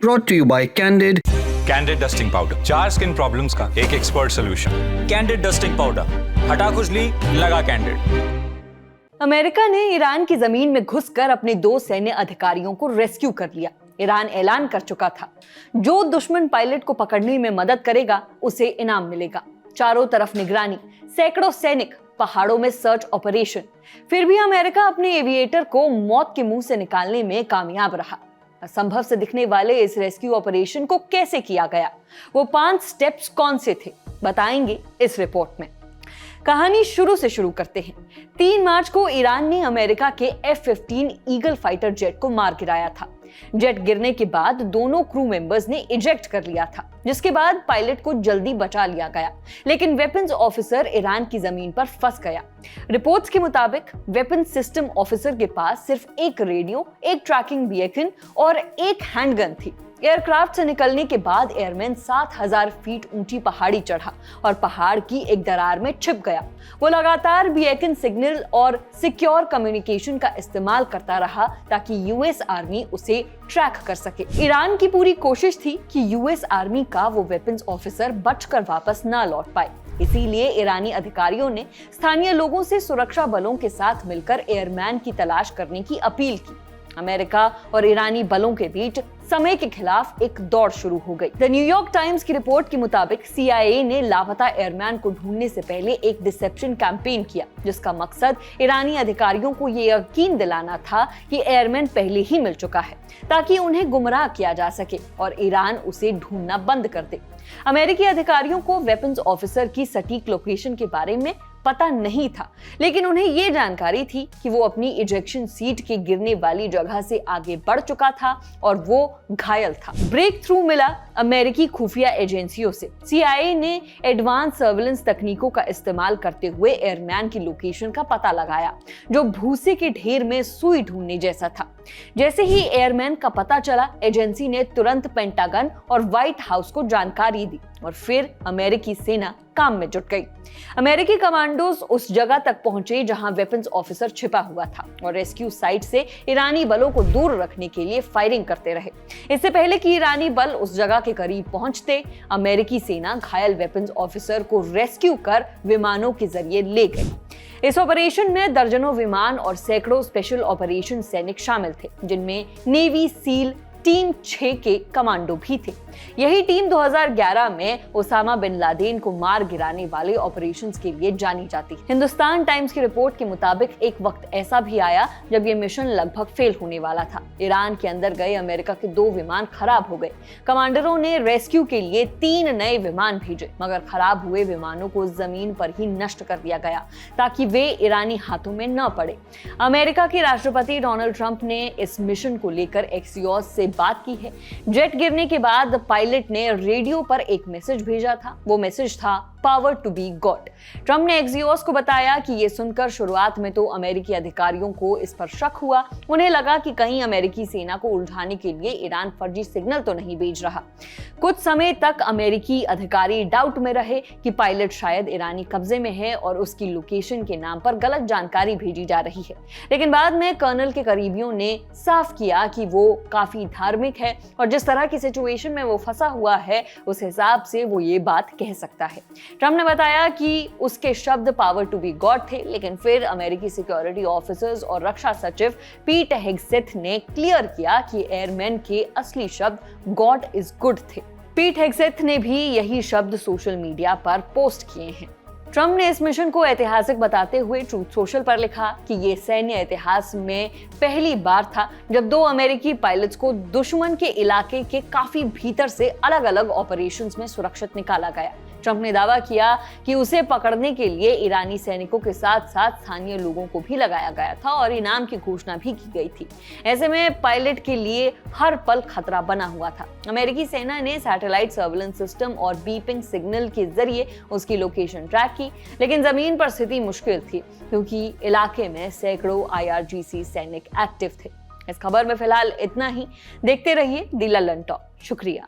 Brought to you by Candid. Candid dusting powder, 4 skin problems का एक expert solution. Candid dusting powder, हटा खुजली, लगा कैंडिड। अमेरिका ने ईरान की जमीन में घुसकर अपने 2 सैन्य अधिकारियों को रेस्क्यू कर लिया। ईरान ऐलान कर चुका था, जो दुश्मन पायलट को पकड़ने में मदद करेगा उसे इनाम मिलेगा। चारों तरफ निगरानी, सैकड़ों सैनिक, पहाड़ों में सर्च ऑपरेशन। फिर भी अमेरिका अपने एविएटर को मौत के मुंह से निकालने में कामयाब रहा। असंभव से दिखने वाले इस रेस्क्यू ऑपरेशन को कैसे किया गया, वो 5 स्टेप्स कौन से थे, बताएंगे इस रिपोर्ट में। कहानी शुरू से शुरू करते हैं। 3 मार्च को ईरान ने अमेरिका के F-15 ईगल फाइटर जेट को मार गिराया था। जेट गिरने के बाद दोनों क्रू मेंबर्स ने इजेक्ट कर लिया था, जिसके बाद पायलट को जल्दी बचा लिया गया, लेकिन वेपन्स ऑफिसर ईरान की जमीन पर फंस गया। रिपोर्ट्स के मुताबिक वेपन्स सिस्टम ऑफिसर के पास सिर्फ एक रेडियो, एक ट्रैकिंग बीकन और एक हैंडगन थी। एयरक्राफ्ट से निकलने के बाद एयरमैन 7000 फीट ऊंची पहाड़ी चढ़ा और पहाड़ की एक दरार में छिप गया। वो लगातार बीकन सिग्नल और सिक्योर कम्युनिकेशन का इस्तेमाल करता रहा ताकि यूएस आर्मी उसे ट्रैक कर सके। ईरान की पूरी कोशिश थी कि यूएस आर्मी का वो वेपन्स ऑफिसर बचकर वापस ना लौट पाए। इसीलिए ईरानी अधिकारियों ने स्थानीय लोगों से सुरक्षा बलों के साथ मिलकर एयरमैन की तलाश करने की अपील की। अमेरिका और ईरानी बलों के बीच समय के खिलाफ एक दौड़ शुरू हो गई। द न्यूयॉर्क टाइम्स की रिपोर्ट के मुताबिक CIA ने लापता एयरमैन को ढूंढने से पहले एक डिसेप्शन कैंपेन किया, जिसका मकसद ईरानी अधिकारियों को ये यकीन दिलाना था कि एयरमैन पहले ही मिल चुका है, ताकि उन्हें गुमराह किया जा सके और ईरान उसे ढूंढना बंद कर दे। अमेरिकी अधिकारियों को वेपन्स ऑफिसर की सटीक लोकेशन के बारे में पता नहीं था, लेकिन उन्हें यह जानकारी थी कि वो अपनी इजेक्शन सीट के गिरने वाली जगह से आगे बढ़ चुका था और वो घायल था। ब्रेक थ्रू मिला अमेरिकी खुफिया एजेंसियों से। CIA ने एडवांस सर्विलेंस तकनीकों का इस्तेमाल करते हुए एयरमैन की लोकेशन का पता लगाया, जो भूसे के ढेर में सुई ढूंढने जैसा था। जैसे ही एयरमैन का पता चला, एजेंसी ने तुरंत पेंटागन और व्हाइट हाउस को जानकारी दी और फिर अमेरिकी सेना काम में जुट गई। अमेरिकी कमांडोज उस जगह तक पहुंचे जहां वेपन्स ऑफिसर छिपा हुआ था और रेस्क्यू साइट से ईरानी बलों को दूर रखने के लिए फायरिंग करते रहे। इससे पहले कि ईरानी बल उस जगह के करीब पहुंचते, अमेरिकी सेना घायल वेपन्स ऑफिसर को रेस्क्यू कर विमानों के जरिए ले गई। इस ऑपरेशन में दर्जनों विमान और सैकड़ों स्पेशल ऑपरेशन सैनिक शामिल थे, जिनमें नेवी सील टीम 6 के कमांडो भी थे। यही टीम 2011 में ओसामा बिन लादेन को मार गिराने वाले ऑपरेशंस के लिए जानी जाती है। हिंदुस्तान टाइम्स की रिपोर्ट के मुताबिक एक वक्त ऐसा भी आया जब ये मिशन लगभग फेल होने वाला था। ईरान के अंदर गए अमेरिका के 2 विमान खराब हो गए। कमांडरों ने रेस्क्यू के लिए 3 नए विमान भेजे, मगर खराब हुए विमानों को जमीन पर ही नष्ट कर दिया गया ताकि वे ईरानी हाथों में न पड़े। अमेरिका के राष्ट्रपति डोनाल्ड ट्रंप ने इस मिशन को लेकर एक्सियोस से बात की है। जेट गिरने के बाद पायलट ने रेडियो पर एक मैसेज भेजा था। वो मैसेज था power to be God. Trump ने एक्सियोस को बताया कि ये सुनकर शुरुआत में तो अमेरिकी अधिकारियों को इस पर शक हुआ। उन्हें लगा कि कहीं अमेरिकी सेना को उलझाने के लिए ईरान फर्जी सिग्नल तो नहीं भेज रहा। कुछ समय तक अमेरिकी अधिकारी डाउट में रहे कि पायलट शायद ईरानी कब्जे में है और उसकी लोकेशन के नाम पर गलत जानकारी भेजी जा रही है। लेकिन बाद में कर्नल के करीबियों ने साफ किया कि वो काफी धार्मिक है और जिस तरह की सिचुएशन में वो फंसा हुआ है, उस हिसाब से वो ये बात कह सकता है। ट्रंप ने बताया कि उसके शब्द पावर टू बी गॉड थे, लेकिन फिर अमेरिकी सिक्योरिटी ऑफिसर्स और रक्षा सचिव पीट हेग्सेथ ने क्लियर किया कि एयरमैन के असली शब्द गॉड इज गुड थे। पीट हेग्सेथ ने भी यही शब्द सोशल मीडिया पर पोस्ट किए हैं। ट्रंप ने इस मिशन को ऐतिहासिक बताते हुए ट्रूथ सोशल पर लिखा कि ये सैन्य इतिहास में पहली बार था जब 2 अमेरिकी पायलट्स को दुश्मन के इलाके के काफी भीतर से अलग-अलग ऑपरेशंस में सुरक्षित निकाला गया। ट्रंप ने दावा किया कि उसे पकड़ने के लिए ईरानी सैनिकों के साथ साथ स्थानीय लोगों को भी लगाया गया था और इनाम की घोषणा भी की गई थी। ऐसे में पायलट के लिए हर पल खतरा बना हुआ था। अमेरिकी सेना ने सैटेलाइट सर्विलेंस सिस्टम और बीपिंग सिग्नल के जरिए उसकी लोकेशन ट्रैक की, लेकिन जमीन पर स्थिति मुश्किल थी क्योंकि इलाके में सैकड़ों IRGC सैनिक एक्टिव थे। इस खबर में फिलहाल इतना ही। देखते रहिए दी लल्लन टॉक। शुक्रिया।